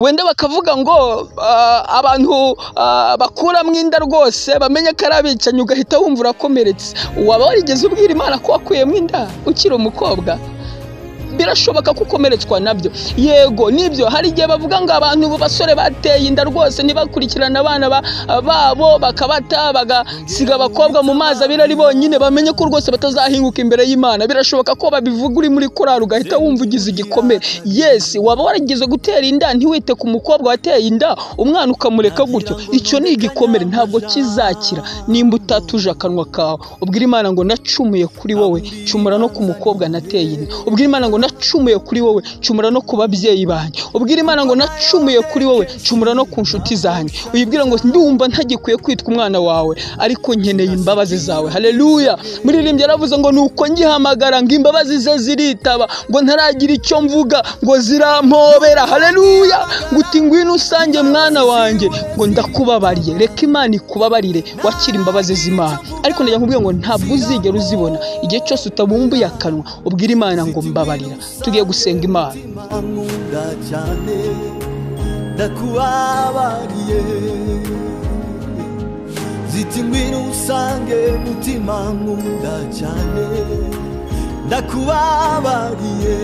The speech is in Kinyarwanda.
wenda bakavuga ngo abantu bakuramo inda rwose bamenye ko arabicanye ugahita wumva urakomeretse. Waba warigeze ubwira Imana ko wakuyemo inda ukiri umukobwa? Birashoboka kukomeretswa nabyo. Yego nibyo, hari igihe bavuga ngo abantu basore bateye inda rwose ntibakurikirana abana babo bakabata bagasiga abakobwa mu mazi abira ari bonyine, bamenye ko rwose batazahinguka imbere y'Imana. Birashoboka ko babivuga uri muri korari ugahita wumva ugize igikomere. Yes, waba warigeze gutera inda ntiwite ku mukobwa wateye inda umwana ukamureka gutyo, icyo ni igikomere ntabwo kizakira nimba utatuje akanwa kawe. Ubwira Imana ngo nacumuye kuri wowe, cumura no ku mukobwa nateye inda. Ubwira Imana ngo nacumuye kuri wowe, cumura no ku babyeyi banjye. Ubwira Imana ngo nacumuye kuri wowe, cumura no ku nshuti zanjye. Uyibwira ngo ndumva ntagikwiye kwitwa umwana wawe, ariko nkeneye imbabazi zawe. Haleluya. Muririmbyi yaravuze ngo nuko ngihamagara ngo imbabazi ze ziritaba, ngo ntaragira icyo mvuga ngo zirampobera. Haleluya. Nguti ngwino usange mwana wanjye, ngo ndakubabariye. Reka Imana ikubabarire, wakira imbabazi z'Imana. Ariko najya nkubwira ngo ntabwo uzigera uzibona igihe cyose utabumbuye akanwa ubwira Imana ngo mbabarira. Tugiye gusenga Imana. Ndakubabariye, ziti ngwino usange mutima nkunda cyane. Ndakubabariye.